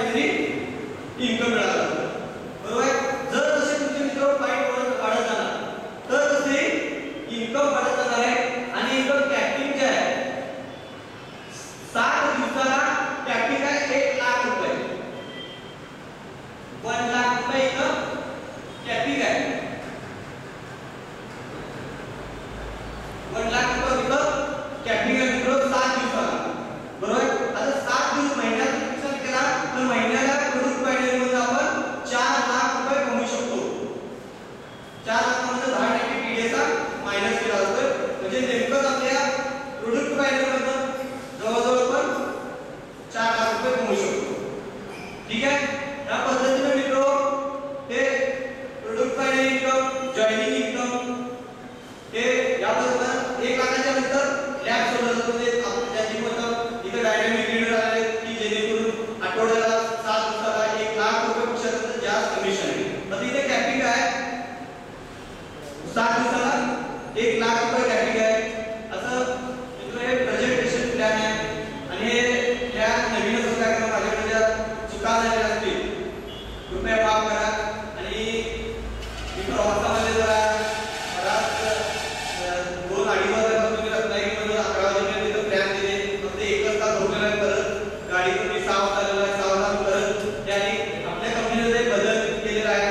काहीतरी इन्कम मिळालं बरोबर आहे. जर जसे तुमचे मित्र पॉईंट वाढत जाणार तर तसे इन्कम वाढत जाणार आहे. आणि इन्कम कॅपिंग जे आहे 60 दिवसाला कॅपिंग आहे 1 लाख रुपये. 1 लाख रुपये इथं कॅपिंग आहे. 1 लाख रुपये इथं कॅपिंग आहे मित्र 7 दिवसाला बरोबर. आता 7 दिवस महिन्यात विचार केला तर महिन्याला प्रोडक्ट पायनरीमध्ये आपण 4 लाख रुपये कमवू शकतो. 4 लाखामध्ये 10% टीडीएसचा मायनस केला जातो म्हणजे नेमकंच आपल्या प्रोडक्ट पायनरीमध्ये जवळजवळ आपण 4 लाख रुपये कमवू शकतो. ठीक आहे. या पद्धतीने मित्र हे प्रोडक्ट पायनरी इन्कम, जॉइनिंग इन्कम हे या बरोबर 1 लाखाच्या नंतर लॅब सोडलं जातं. आपण त्याची मत इथे डायनामिक रीडर आले की जेणेकरून आठवड्याला 7 दिवसाला 1 लाख रुपये पेक्षा जास्त कमिशन आहे. तर इथे कॅपिंग आहे 7 दिवसाला 1 लाख रुपये कॅपिंग आहे. असं मित्र हे प्रेझेंटेशन प्लॅन आहे. आणि हे प्लॅन नवीनच काय करा माझ्याकडे ज्या चुका झालेल्या असतील कृपया माफ करा. आणि मित्र प्रवासामध्ये जरा 2-2.5 वाजता तुम्ही रत्नागिरीमध्ये 11 वाजेपर्यंत तिथं प्लॅन दिले फक्त 1 तास झोपलेला आहे. परत गाडी तुम्ही 6 वाजता आलेला आहे 6 वाजता परत त्याने आपल्या कंपनीमध्ये बदल केलेला आहे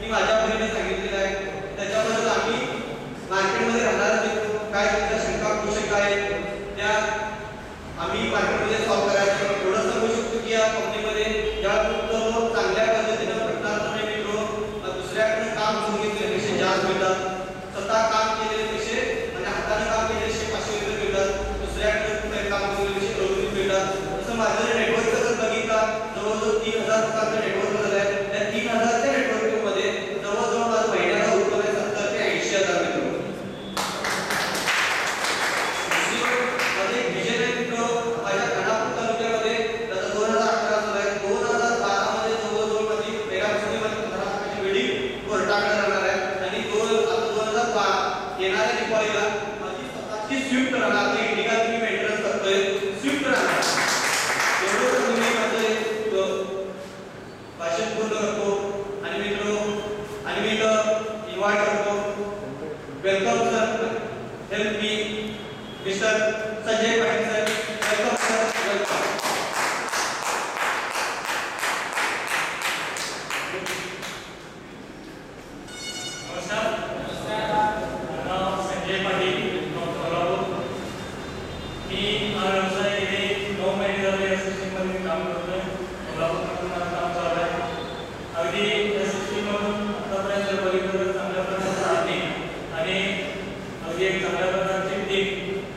मी माझ्या बहिणीने सांगितलेलं आहे. त्याच्याबद्दल आम्ही मार्केटमध्ये राहणार काय तुमच्या शंका कुशंका आहेत त्या आम्ही मार्केटमध्ये सॉल्व्ह करायचं. एवढं सांगू शकतो की या कंपनीमध्ये ज्या चांगल्या पद्धतीनं भेटणार तुम्ही मित्र दुसऱ्याकडे काम करून घेतल्यापेक्षा जास्त मिळतात. स्वतः काम केलेले पैसे म्हणजे हाताने काम केलेले 500 रुपये मिळतात. दुसऱ्याकडे काम केलेले 100 रुपये मिळतात. तसं माझं नेटवर्क जर बघितला जवळजवळ 3000 रुपयाचं नेटवर्क झालं आहे. त्या 3000च्या नेटवर्कमध्ये जवळजवळ माझं महिन्याला उत्पन्न आहे 70 ते 80,000 मित्र. माझे विजय मित्र माझ्या खानापूर तालुक्यामध्ये आता 2011 झालं आहे. 2012 मध्ये जवळजवळ माझी मेगासिटीमध्ये 15 लाखाची बिल्डिंग कोर्टाकडे राहणार आहे. आणि 2012 येणाऱ्या दिवाळीला माझी स्वतःची स्विफ्ट राहणार आहे. इंडिका तुम्ही मेंटेनन्स करतोय स्विफ्ट राहणार. एवढं तुम्ही माझं भाषण पूर्ण करतो. आणि मित्र आणि मी इथं इन्व्हाइट करतो. Welcome sir. Help me mister Sanjay Patil sir. Welcome sir. Welcome. नमस्कार. नाव संजय पाटील कोल्हापूर. मी हा व्यवसाय गेले 9 महिने झाले या सिस्टीममध्ये काम करतोय. कोल्हापूरमधून माझं काम चालू आहे. अगदी या सिस्टीममधून आतापर्यंत बघितलं तर चांगल्या प्रकारचं आहे आणि अगदी एक चांगल्या प्रकारची टीम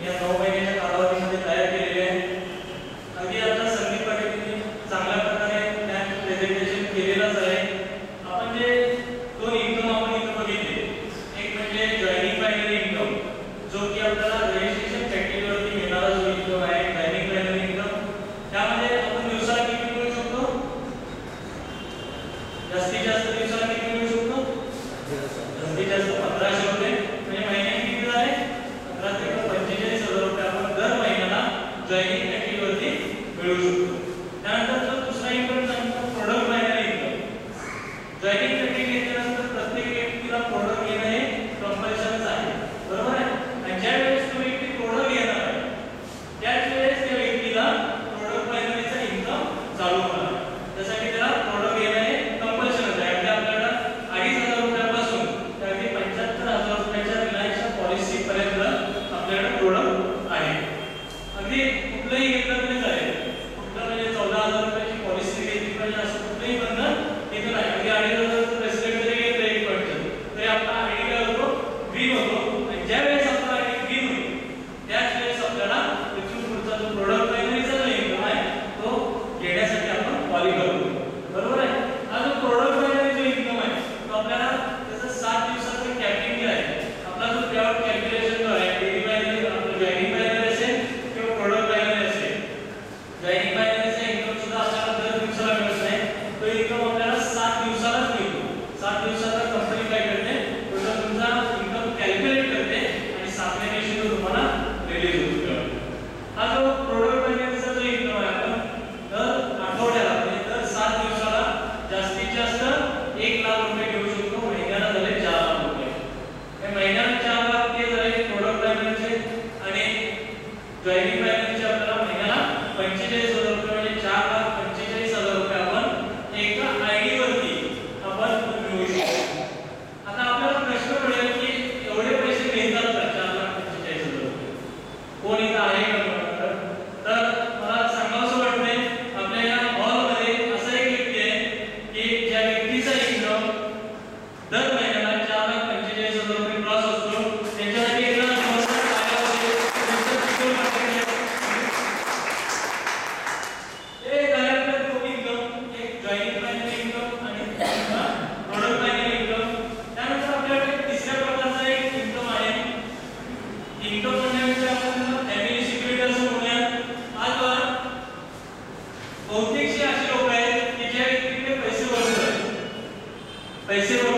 या 9 महिन्याच्या कालावधीमध्ये तयार केलेली आहे. अगदी आता संदीप पाटीलने चांगल्या प्रकारे प्लॅन प्रेझेंटेशन केलेलंच आहे. आपण जे 2 इन्कम आपण इथं बघितले एक म्हणजे जॉइनिंग प्रायमरी इन्कम जो की आपल्याला रजिस्ट्रेशन कॅटेगरीवरती मिळणारा जो इन्कम आहे जॉइनिंग प्रायमरी इन्कम त्यामध्ये आपण दिवसाला किती मिळू शकतो जास्तीत जास्त दिवसाला किती मिळू शकतो जास्तीत जास्त 1500 रुपये म्हणजे महिन्याला किती झाले 15 ते 45,000 रुपये आपण दर महिन्याला जॉइनिंग कॅटेगरीवरती मिळू शकतो. त्यानंतर जो दुसरा इन्कम सांगतो product primary income. Joining category घेतल्यानंतर प्रत्येक व्यक्तीला प्रोडक्ट घेणं हे कंपल्सरीच आहे बरोबर आहे. आणि ज्या वेळेस तो व्यक्ती प्रोडक्ट घेणार आहे त्याच वेळेस त्या व्यक्तीला प्रोडक्ट प्रायमरीचा इन्कम चालू होणार. त्यासाठी त्याला प्रोडक्ट घेणं हे कंपल्सरीच आहे. अगदी आपल्याला 2,500 रुपयापासून ते अगदी 75,000 रुपयाच्या रिलायन्सच्या पॉलिसी पर्यंत आपल्याकडे प्रोडक्ट आहे. अगदी कुठलंही घेतलं तरी चालेल. कुठलं म्हणजे 14,000 रुपयाची बहुतेकशी अशी लोक आहेत की जे व्यक्तीकडे पैसे भरपूर आहेत पैसे भरपूर